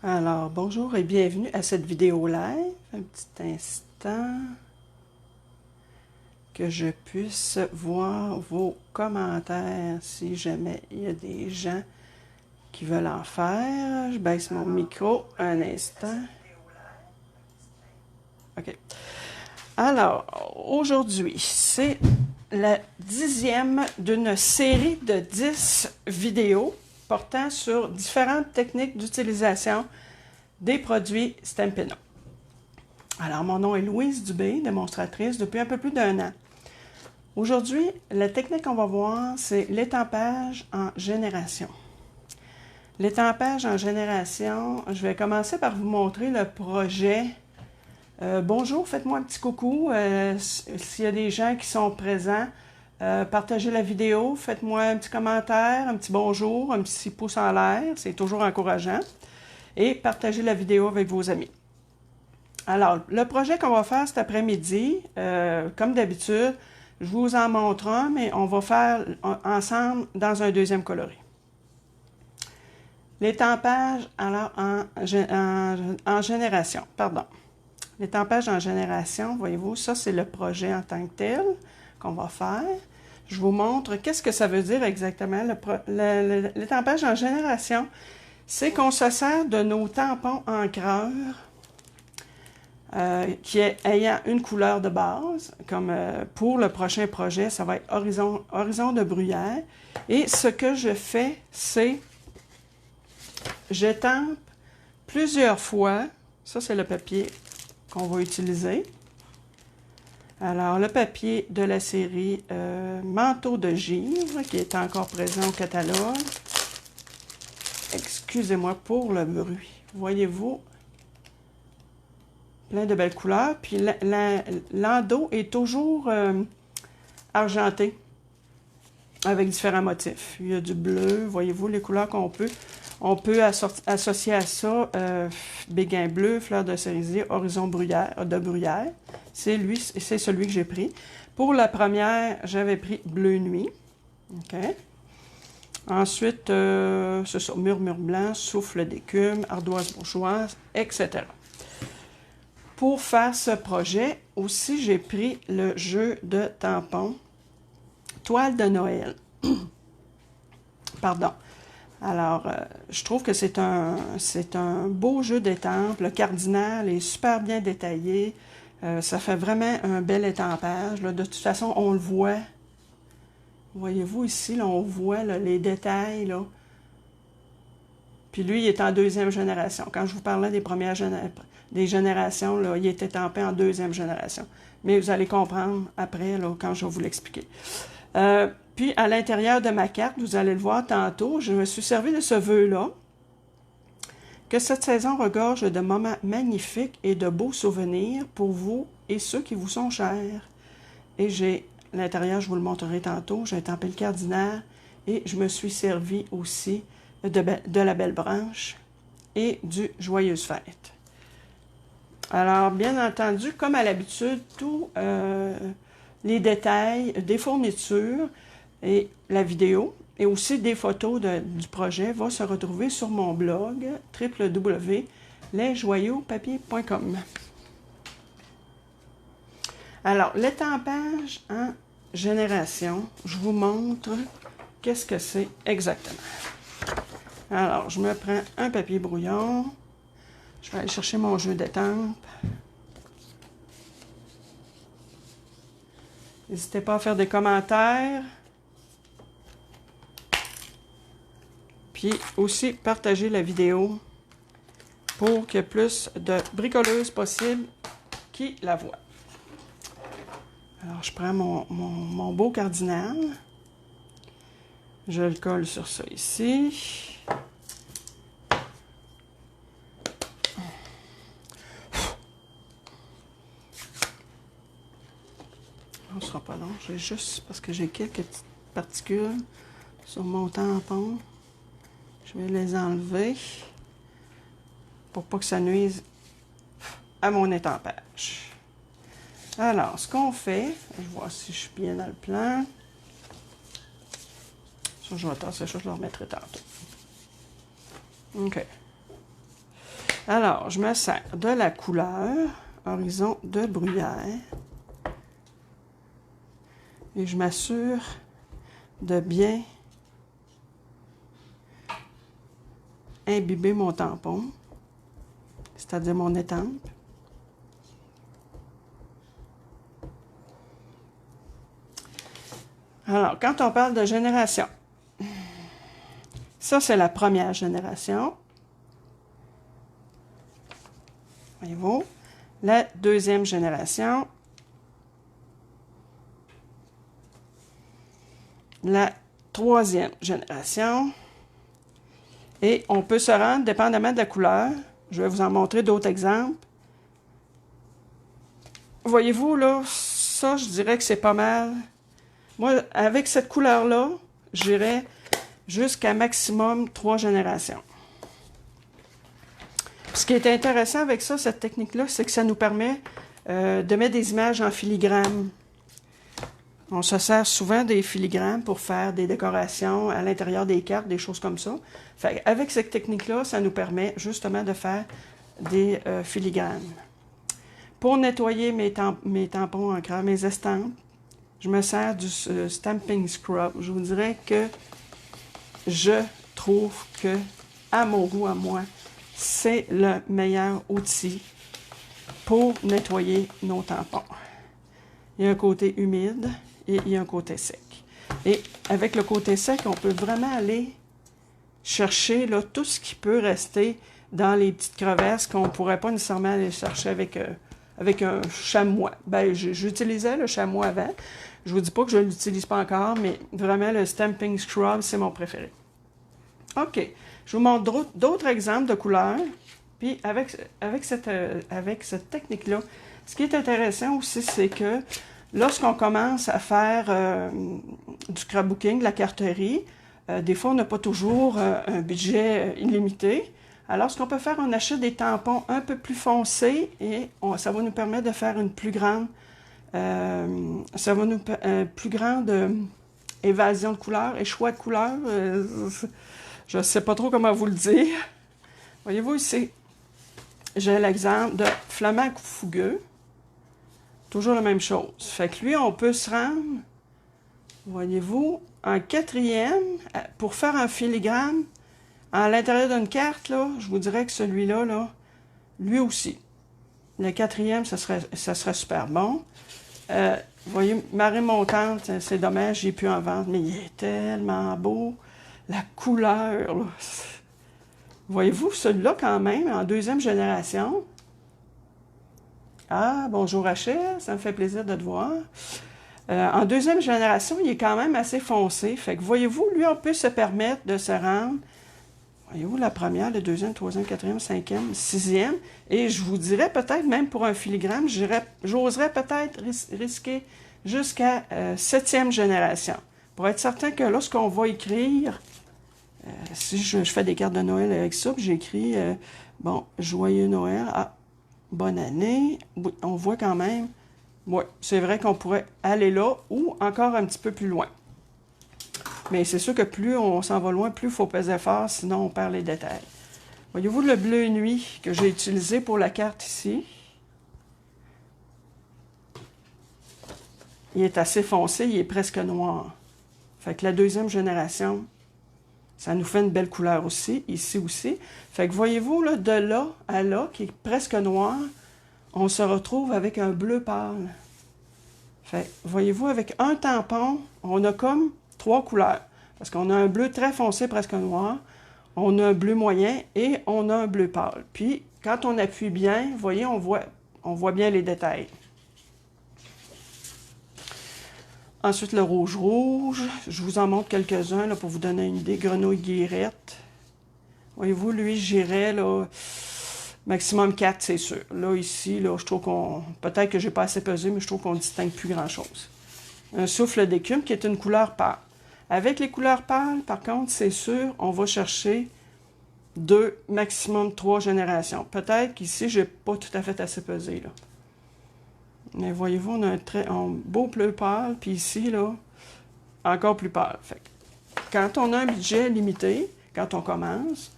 Alors, bonjour et bienvenue à cette vidéo live. Un petit instant que je puisse voir vos commentaires si jamais il y a des gens qui veulent en faire. Je baisse mon micro un instant. OK. Alors, aujourd'hui, c'est la 10e d'une série de 10 vidéos portant sur différentes techniques d'utilisation des produits Stampin'. Alors, mon nom est Louise Dubé, démonstratrice depuis un peu plus d'1 an. Aujourd'hui, la technique qu'on va voir, c'est l'étampage en génération. L'étampage en génération, je vais commencer par vous montrer le projet. Bonjour, faites-moi un petit coucou. S'il y a des gens qui sont présents, partagez la vidéo, faites-moi un petit commentaire, un petit bonjour, un petit pouce en l'air, c'est toujours encourageant. Et partagez la vidéo avec vos amis. Alors, le projet qu'on va faire cet après-midi, comme d'habitude, je vous en montre un, mais on va faire ensemble dans un deuxième coloris. L'étampage alors en génération, pardon. L'étampage en génération, voyez-vous, ça c'est le projet en tant que tel qu'on va faire. Je vous montre qu'est-ce que ça veut dire exactement. L'étampage en génération, c'est qu'on se sert de nos tampons encreurs ayant une couleur de base, comme pour le prochain projet, ça va être horizon de bruyère. Et ce que je fais, c'est j'étampe plusieurs fois. Ça, c'est le papier qu'on va utiliser. Alors, le papier de la série Manteau de givre, qui est encore présent au catalogue. Excusez-moi pour le bruit. Voyez-vous, plein de belles couleurs. Puis l'endos est toujours argenté avec différents motifs. Il y a du bleu, voyez-vous les couleurs qu'on peut. On peut associer à ça béguin bleu, fleur de cerisier, horizon de bruyère. C'est celui que j'ai pris. Pour la première, j'avais pris bleu nuit. OK. Ensuite, c'est ça, murmure blanc, souffle d'écume, ardoise bourgeoise, etc. Pour faire ce projet, aussi, j'ai pris le jeu de tampons Toile de Noël. Pardon. Alors, je trouve que c'est un beau jeu d'étampes. Le cardinal est super bien détaillé. Ça fait vraiment un bel étampage. Là. De toute façon, on le voit. Voyez-vous ici, là, on voit là, les détails. Là. Puis lui, il est en deuxième génération. Quand je vous parlais des générations, là, il était étampé en deuxième génération. Mais vous allez comprendre après, là, quand je vais vous l'expliquer. Puis, à l'intérieur de ma carte, vous allez le voir tantôt, je me suis servi de ce vœu-là, que cette saison regorge de moments magnifiques et de beaux souvenirs pour vous et ceux qui vous sont chers. Et j'ai, à l'intérieur, je vous le montrerai tantôt, j'ai étampé le cardinal et je me suis servi aussi de la belle branche et du joyeuse fête. Alors, bien entendu, comme à l'habitude, tous les détails des fournitures et la vidéo et aussi des photos du projet vont se retrouver sur mon blog www.lesjoyauxpapiers.com. Alors, l'étampage en génération, je vous montre qu'est-ce que c'est exactement. Alors, je me prends un papier brouillon. Je vais aller chercher mon jeu d'étampes. N'hésitez pas à faire des commentaires. Puis aussi, partager la vidéo pour qu'il y ait plus de bricoleuses possibles qui la voient. Alors, je prends mon beau cardinal. Je le colle sur ça ici. On ne sera pas long. J'ai juste, parce que j'ai quelques petites particules sur mon tampon. Je vais les enlever pour pas que ça nuise à mon étampage. Alors, ce qu'on fait, je vais voir si je suis bien dans le plan. Ça, je vais tasser ça, je le remettrai tantôt. OK. Alors, je me sers de la couleur Horizon de bruyère et je m'assure de bien imbiber mon tampon, c'est-à-dire mon étampe. Alors, quand on parle de génération, ça c'est la première génération. Voyez-vous? La deuxième génération. La troisième génération. Et on peut se rendre, dépendamment de la couleur, je vais vous en montrer d'autres exemples. Voyez-vous, là, ça, je dirais que c'est pas mal. Moi, avec cette couleur-là, j'irais jusqu'à maximum 3 générations. Ce qui est intéressant avec ça, cette technique-là, c'est que ça nous permet de mettre des images en filigrane. On se sert souvent des filigrammes pour faire des décorations à l'intérieur des cartes, des choses comme ça. Fait avec cette technique-là, ça nous permet justement de faire des filigranes. Pour nettoyer mes tampons en craie, mes estampes, je me sers du Stamping Scrub. Je vous dirais que je trouve que, à mon goût, à moi, c'est le meilleur outil pour nettoyer nos tampons. Il y a un côté humide et il y a un côté sec. Et avec le côté sec, on peut vraiment aller chercher là, tout ce qui peut rester dans les petites crevasses qu'on ne pourrait pas nécessairement aller chercher avec un chamois. Ben, j'utilisais le chamois avant. Je ne vous dis pas que je ne l'utilise pas encore, mais vraiment, le Stamping Scrub, c'est mon préféré. OK. Je vous montre d'autres exemples de couleurs. Puis, avec cette technique-là, ce qui est intéressant aussi, c'est que lorsqu'on commence à faire du scrapbooking, de la carterie, des fois, on n'a pas toujours un budget illimité. Alors, ce qu'on peut faire, on achète des tampons un peu plus foncés et ça va nous permettre de faire une plus grande, plus grande évasion de couleurs et choix de couleurs. Je ne sais pas trop comment vous le dire. Voyez-vous ici, j'ai l'exemple de Flamand fougueux. Toujours la même chose. Fait que lui, on peut se rendre, voyez-vous, en quatrième, pour faire un filigrane, à l'intérieur d'une carte, là, je vous dirais que celui-là, là, lui aussi. Le quatrième, ça serait super bon. Vous voyez, marée montante, c'est dommage, j'ai pu en vendre, mais il est tellement beau. La couleur, là. Voyez-vous, celui-là, quand même, en deuxième génération. Ah, bonjour Rachel, ça me fait plaisir de te voir. En deuxième génération, il est quand même assez foncé. Fait que, voyez-vous, lui, on peut se permettre de se rendre. Voyez-vous, la première, la deuxième, troisième, quatrième, cinquième, sixième. Et je vous dirais peut-être, même pour un filigrane, j'oserais peut-être risquer jusqu'à septième génération. Pour être certain que lorsqu'on va écrire, si je fais des cartes de Noël avec ça, puis j'écris, bon, joyeux Noël, ah, bonne année, oui, on voit quand même, oui, c'est vrai qu'on pourrait aller là ou encore un petit peu plus loin. Mais c'est sûr que plus on s'en va loin, plus il faut peser fort, sinon on perd les détails. Voyez-vous le bleu nuit que j'ai utilisé pour la carte ici? Il est assez foncé, il est presque noir. Fait que la deuxième génération, ça nous fait une belle couleur aussi, ici aussi. Fait que voyez-vous, là, de là à là, qui est presque noir, on se retrouve avec un bleu pâle. Fait voyez-vous, avec un tampon, on a comme 3 couleurs. Parce qu'on a un bleu très foncé, presque noir. On a un bleu moyen et on a un bleu pâle. Puis, quand on appuie bien, vous voyez, on voit bien les détails. Ensuite, le rouge. Je vous en montre quelques-uns là, pour vous donner une idée. Grenouille guirette. Voyez-vous, lui, j'irais là, maximum 4, c'est sûr. Là, ici, là, je trouve qu'on... Peut-être que j'ai pas assez pesé, mais je trouve qu'on ne distingue plus grand-chose. Un souffle d'écume qui est une couleur pâle. Avec les couleurs pâles, par contre, c'est sûr, on va chercher 2, maximum 3 générations. Peut-être qu'ici, j'ai pas tout à fait assez pesé, là. Mais voyez-vous, on a un beau bleu pâle, puis ici, là, encore plus pâle. Fait que, quand on a un budget limité, quand on commence,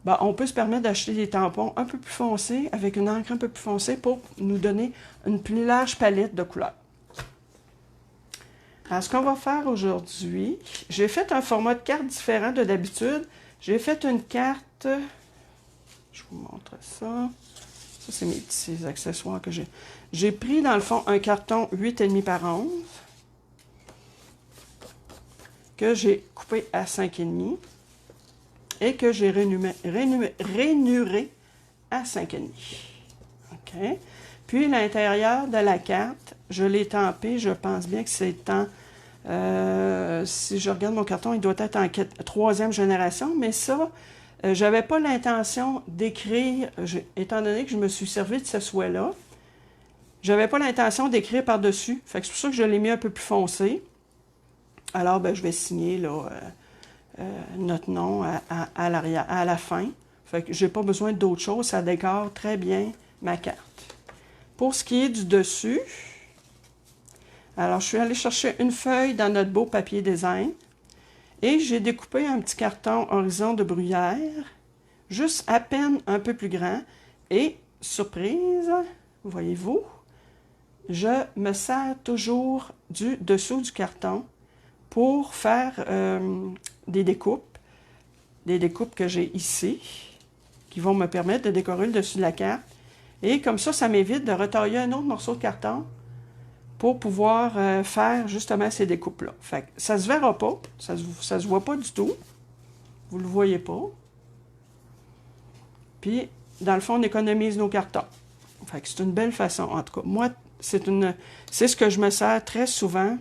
ben, on peut se permettre d'acheter des tampons un peu plus foncés, avec une encre un peu plus foncée pour nous donner une plus large palette de couleurs. Alors, ce qu'on va faire aujourd'hui, j'ai fait un format de carte différent de d'habitude. J'ai fait une carte, je vous montre ça. Ça, c'est mes petits accessoires que j'ai. J'ai pris, dans le fond, un carton 8,5 par 11 que j'ai coupé à 5,5 et que j'ai rainuré à 5,5. OK? Puis, l'intérieur de la carte, je l'ai tempé. Je pense bien que c'est en... si je regarde mon carton, il doit être en 3e génération, mais ça, j'avais pas l'intention d'écrire, étant donné que je me suis servi de ce souhait-là, j'avais pas l'intention d'écrire par-dessus. Fait que c'est pour ça que je l'ai mis un peu plus foncé. Alors, ben, je vais signer là, notre nom à l'arrière, à la fin. Fait que j'ai pas besoin d'autre chose. Ça décore très bien ma carte. Pour ce qui est du dessus, alors je suis allée chercher une feuille dans notre beau papier design et j'ai découpé un petit carton horizon de bruyère, juste à peine un peu plus grand. Et, surprise, voyez-vous, je me sers toujours du dessous du carton pour faire des découpes que j'ai ici, qui vont me permettre de décorer le dessus de la carte. Et comme ça m'évite de retailler un autre morceau de carton pour pouvoir faire justement ces découpes-là. Fait que ça se verra pas, ça se voit pas du tout. Vous le voyez pas. Puis, dans le fond, on économise nos cartons. Fait que c'est une belle façon. En tout cas, moi, c'est ce que je me sers très souvent.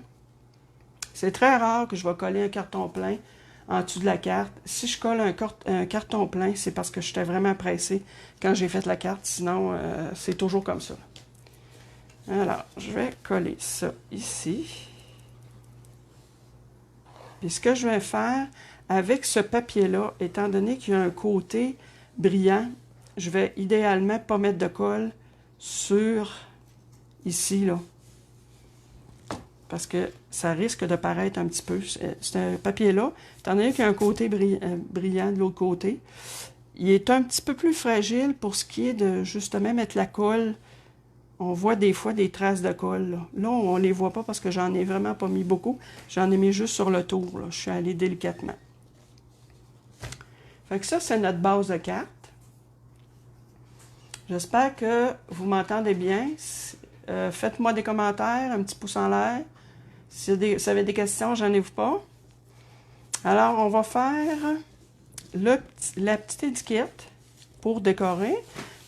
C'est très rare que je vais coller un carton plein en dessous de la carte. Si je colle un carton plein, c'est parce que j'étais vraiment pressée quand j'ai fait la carte. Sinon, c'est toujours comme ça. Alors, je vais coller ça ici. Puis ce que je vais faire avec ce papier-là, étant donné qu'il y a un côté brillant, je vais idéalement pas mettre de colle sur ici, là. Parce que ça risque de paraître un petit peu. Ce papier-là, étant donné qu'il y a un côté brillant de l'autre côté, il est un petit peu plus fragile pour ce qui est de justement mettre la colle. On voit des fois des traces de colle. Là, on ne les voit pas parce que j'en ai vraiment pas mis beaucoup. J'en ai mis juste sur le tour. Là. Je suis allée délicatement. Fait que ça, c'est notre base de carte. J'espère que vous m'entendez bien. Faites-moi des commentaires, un petit pouce en l'air. Si vous avez des questions, j'en ai pas. Alors, on va faire la petite étiquette pour décorer.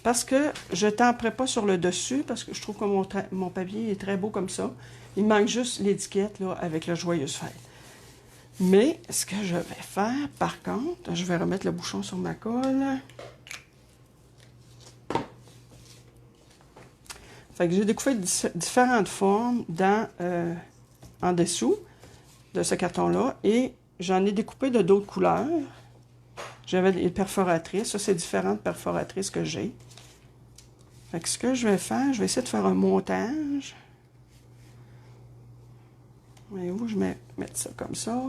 Parce que je ne tamperai pas sur le dessus, parce que je trouve que mon papier est très beau comme ça. Il manque juste l'étiquette là avec le Joyeuse Fête. Mais ce que je vais faire, par contre, je vais remettre le bouchon sur ma colle. Fait que j'ai découpé différentes formes en dessous de ce carton-là. Et j'en ai découpé de d'autres couleurs. J'avais des perforatrices. Ça, c'est différentes perforatrices que j'ai. Fait que ce que je vais faire, je vais essayer de faire un montage. Voyez-vous, je vais mettre ça comme ça.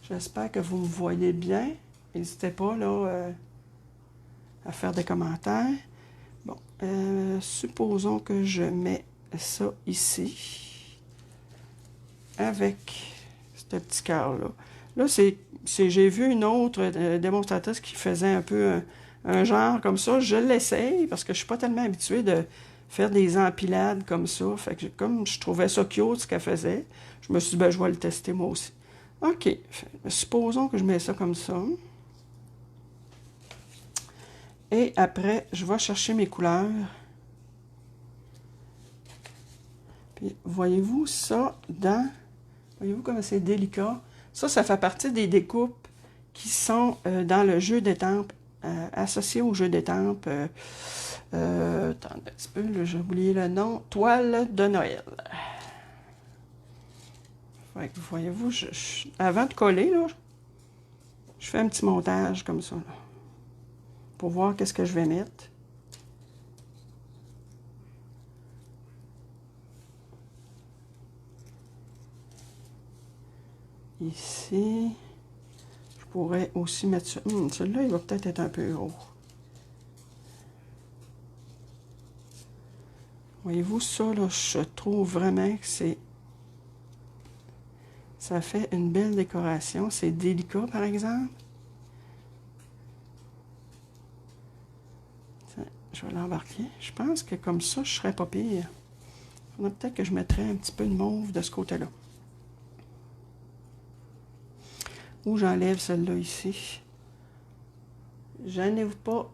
J'espère que vous me voyez bien. N'hésitez pas là, à faire des commentaires. Bon, supposons que je mets ça ici. Avec ce petit cœur-là. Là, j'ai vu une autre démonstratrice qui faisait un peu un genre comme ça. Je l'essaye parce que je suis pas tellement habituée de faire des empilades comme ça. Fait que comme je trouvais ça cute ce qu'elle faisait, je me suis dit, ben, je vais le tester moi aussi. OK. Supposons que je mets ça comme ça. Et après, je vais chercher mes couleurs. Puis, voyez-vous ça voyez-vous comme c'est délicat? Ça fait partie des découpes qui sont dans le jeu d'étampes, associé au jeu d'étampes. Attendez un petit peu, j'ai oublié le nom. Toile de Noël. Fait que voyez-vous, avant de coller, là, je fais un petit montage comme ça, là, pour voir qu'est-ce que je vais mettre. Ici, je pourrais aussi mettre ça. Celui-là, il va peut-être être un peu haut. Voyez-vous, ça, là, je trouve vraiment que c'est... Ça fait une belle décoration. C'est délicat, par exemple. Je vais l'embarquer. Je pense que comme ça, je serais pas pire. Peut-être que je mettrais un petit peu de mauve de ce côté-là. Ou j'enlève celle-là ici. Gênez-vous pas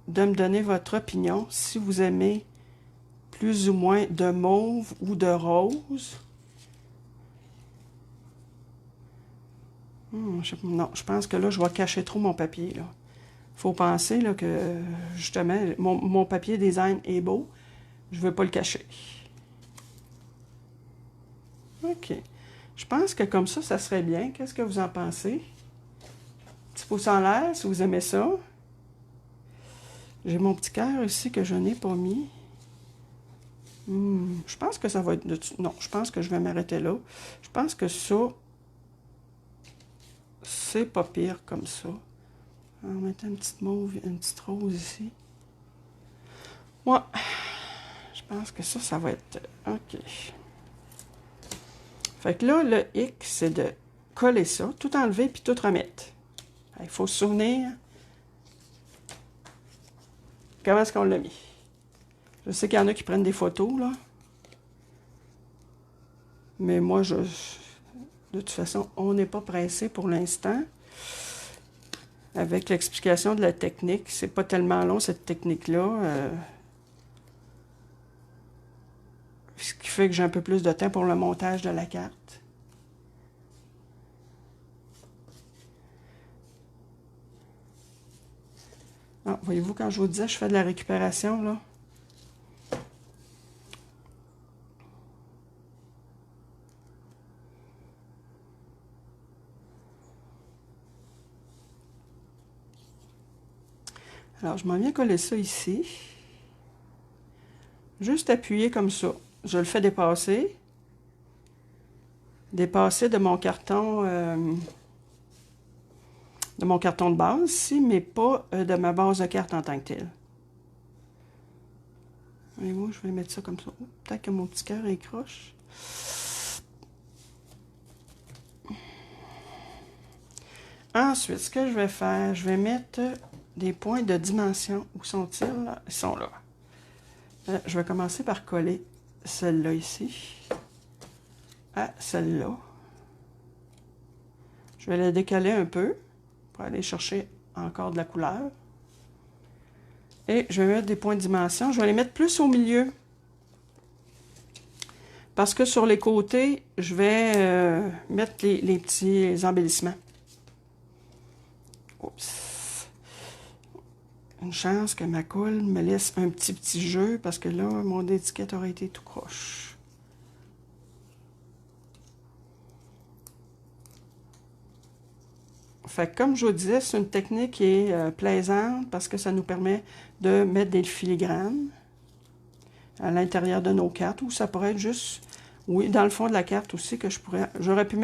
de me donner votre opinion si vous aimez plus ou moins de mauve ou de rose. Non, je pense que là, je vais cacher trop mon papier. Il faut penser là, que, justement, mon papier design est beau. Je ne veux pas le cacher. OK. Je pense que comme ça serait bien. Qu'est-ce que vous en pensez? Petit pouce en l'air, si vous aimez ça. J'ai mon petit cœur ici que je n'ai pas mis. Je pense que ça va être... Non, je pense que je vais m'arrêter là. Je pense que ça, c'est pas pire comme ça. On va mettre une petite mauve, une petite rose ici. Ouais. Je pense que ça va être... OK. Fait que là, le hic, c'est de coller ça, tout enlever puis tout remettre. Il faut se souvenir comment est-ce qu'on l'a mis. Je sais qu'il y en a qui prennent des photos, là. Mais moi, de toute façon, on n'est pas pressé pour l'instant. Avec l'explication de la technique, c'est pas tellement long, cette technique-là. Ce qui fait que j'ai un peu plus de temps pour le montage de la carte. Ah, voyez-vous, quand je vous disais, je fais de la récupération, là. Alors, je m'en viens coller ça ici. Juste appuyer comme ça. Je le fais dépasser. Dépasser de mon carton de base ici, mais pas de ma base de carte en tant que telle. Et moi, je vais mettre ça comme ça. Peut-être que mon petit cœur est croche. Ensuite, ce que je vais faire, je vais mettre des points de dimension. Où sont-ils? Ils sont là. Je vais commencer par coller celle-là ici à celle-là. Je vais la décaler un peu pour aller chercher encore de la couleur. Et je vais mettre des points de dimension. Je vais les mettre plus au milieu. Parce que sur les côtés, je vais mettre les petits embellissements. Oups. Une chance que ma colle me laisse un petit jeu parce que là, mon étiquette aurait été tout croche. Fait que comme je vous disais, c'est une technique qui est plaisante parce que ça nous permet de mettre des filigranes à l'intérieur de nos cartes ou ça pourrait être juste, oui, dans le fond de la carte aussi que j'aurais pu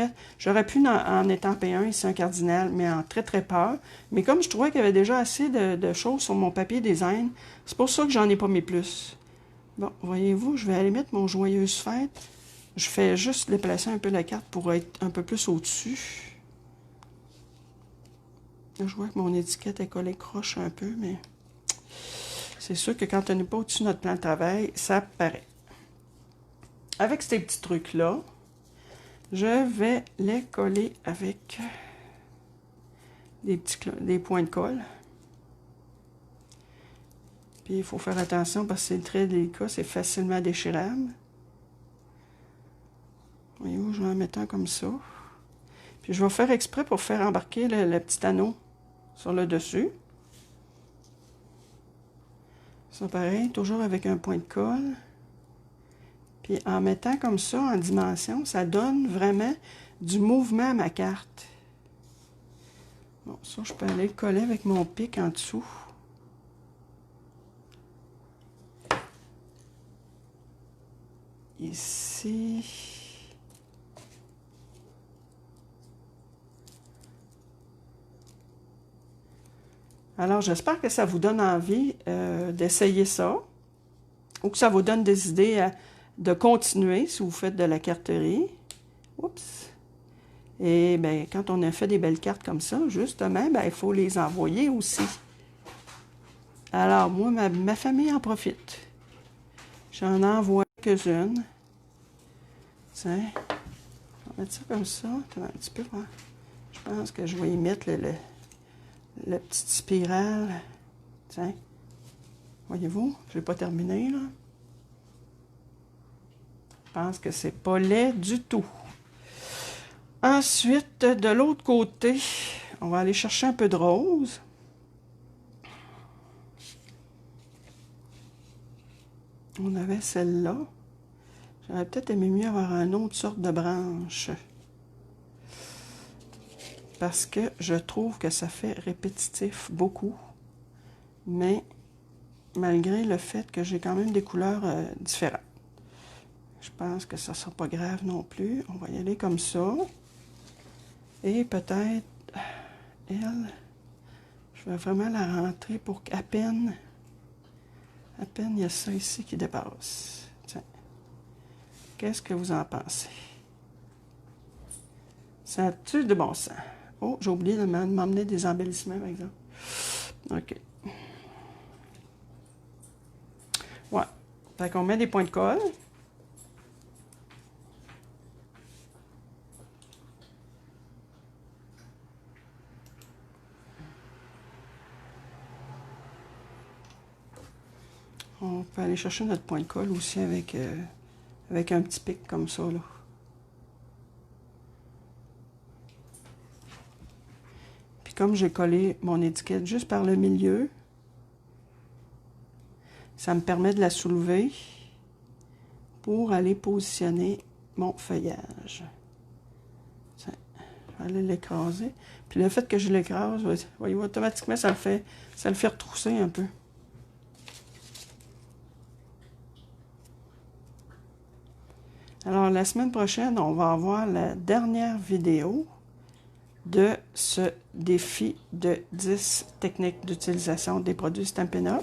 en étamper un ici, un cardinal, mais en très très peur. Mais comme je trouvais qu'il y avait déjà assez de choses sur mon papier design, c'est pour ça que j'en ai pas mis plus. Bon, voyez-vous, je vais aller mettre mon joyeuse fête. Je fais juste déplacer un peu la carte pour être un peu plus au-dessus. Je vois que mon étiquette est collée croche un peu, mais c'est sûr que quand on n'est pas au-dessus de notre plan de travail, ça paraît. Avec ces petits trucs-là, je vais les coller avec des points de colle. Puis il faut faire attention parce que c'est très délicat, c'est facilement déchirable. Voyez-vous, je vais en mettre un comme ça. Puis je vais faire exprès pour faire embarquer le petit anneau sur le dessus. Ça pareil, toujours avec un point de colle. Puis en mettant comme ça en dimension, ça donne vraiment du mouvement à ma carte. Bon, ça, je peux aller le coller avec mon pic en dessous. Ici. Alors, j'espère que ça vous donne envie d'essayer ça ou que ça vous donne des idées de continuer si vous faites de la carterie. Oups! Et bien, quand on a fait des belles cartes comme ça, justement, ben, il faut les envoyer aussi. Alors, moi, ma famille en profite. J'en envoie quelques-unes. Tiens, on va mettre ça comme ça. Attends un petit peu. Hein? Je pense que je vais y mettre la petite spirale. Tiens. Voyez-vous, je n'ai pas terminé, là. Je pense que c'est pas laid du tout. Ensuite, de l'autre côté, on va aller chercher un peu de rose. On avait celle-là. J'aurais peut-être aimé mieux avoir une autre sorte de branche. Parce que je trouve que ça fait répétitif beaucoup. Mais malgré le fait que j'ai quand même des couleurs différentes. Je pense que ça ne sera pas grave non plus. On va y aller comme ça. Et peut-être, elle, je vais vraiment la rentrer pour qu'à peine il y a ça ici qui dépasse. Tiens. Qu'est-ce que vous en pensez? Ça a-tu de bon sens? Oh, j'ai oublié de m'emmener des embellissements, par exemple. OK. Ouais. Fait qu'on met des points de colle. On peut aller chercher notre point de colle aussi avec un petit pic comme ça, là. Puis comme j'ai collé mon étiquette juste par le milieu, ça me permet de la soulever pour aller positionner mon feuillage. Tiens, je vais aller l'écraser. Puis le fait que je l'écrase, voyez, automatiquement, ça le fait retrousser un peu. Alors, la semaine prochaine, on va avoir la dernière vidéo de ce défi de 10 techniques d'utilisation des produits Stampin' Up.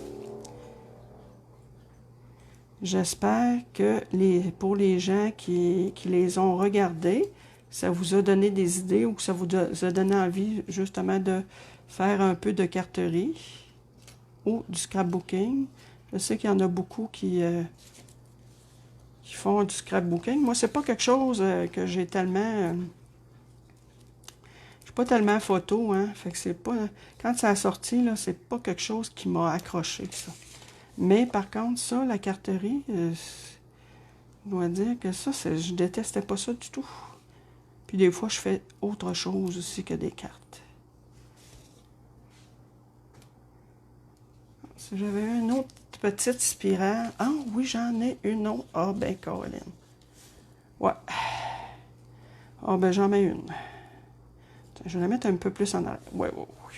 J'espère que pour les gens qui les ont regardés, ça vous a donné des idées ou que ça vous a donné envie justement de faire un peu de carterie ou du scrapbooking. Je sais qu'il y en a beaucoup qui font du scrapbooking. Moi, c'est pas quelque chose que j'ai tellement... je suis pas tellement photo, hein. Fait que c'est pas... Quand ça a sorti, là, c'est pas quelque chose qui m'a accroché, ça. Mais par contre, ça, la carterie, je dois dire que ça, je détestais pas ça du tout. Puis des fois, je fais autre chose aussi que des cartes. Si j'avais une autre petite spirale... Ah oui, j'en ai une autre. Ah ben, Caroline. Ouais. Ah ben, j'en mets une. Je vais la mettre un peu plus en arrière. Oui, oui, oui,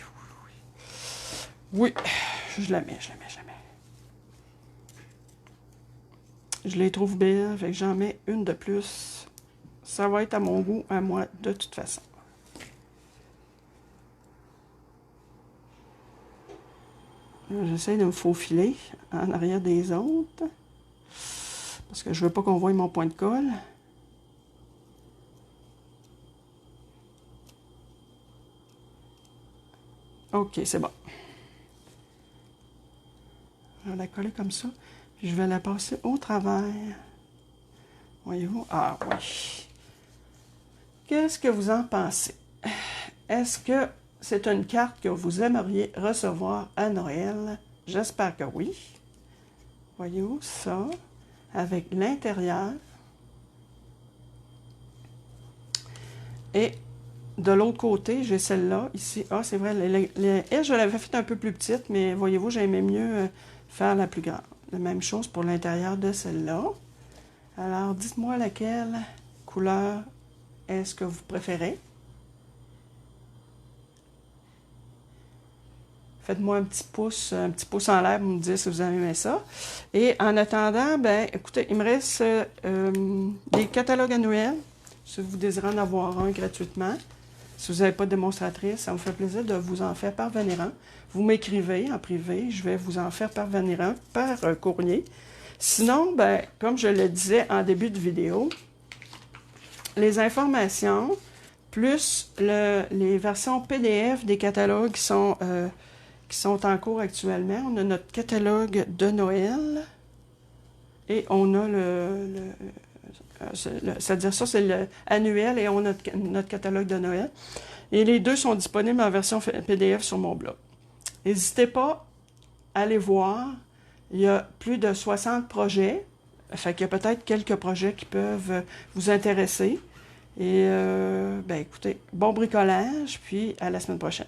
oui. Oui, je la mets. Je les trouve belles, fait que j'en mets une de plus. Ça va être à mon goût, à moi, de toute façon. J'essaie de me faufiler en arrière des autres. Parce que je veux pas qu'on voie mon point de colle. OK, c'est bon. Je vais la coller comme ça. Puis je vais la passer au travers. Voyez-vous? Ah oui. Qu'est-ce que vous en pensez? Est-ce que c'est une carte que vous aimeriez recevoir à Noël? J'espère que oui. Voyez-vous ça? Avec l'intérieur. Et de l'autre côté, j'ai celle-là, ici. Ah, c'est vrai, elle, je l'avais faite un peu plus petite, mais voyez-vous, j'aimais mieux faire la plus grande. La même chose pour l'intérieur de celle-là. Alors, dites-moi laquelle couleur est-ce que vous préférez. Faites-moi un petit pouce en l'air pour me dire si vous aimez ça. Et en attendant, ben, écoutez, il me reste des catalogues annuels, si vous désirez en avoir un gratuitement. Si vous n'avez pas de démonstratrice, ça me fait plaisir de vous en faire parvenir un. Vous m'écrivez en privé, je vais vous en faire parvenir un par courrier. Sinon, ben, comme je le disais en début de vidéo, les informations, plus les versions PDF des catalogues qui sont en cours actuellement. On a notre catalogue de Noël et on a c'est-à-dire ça, c'est l'annuel et on a notre catalogue de Noël. Et les deux sont disponibles en version PDF sur mon blog. N'hésitez pas à aller voir. Il y a plus de 60 projets. Fait qu'il y a peut-être quelques projets qui peuvent vous intéresser. Et, ben écoutez, bon bricolage, puis à la semaine prochaine.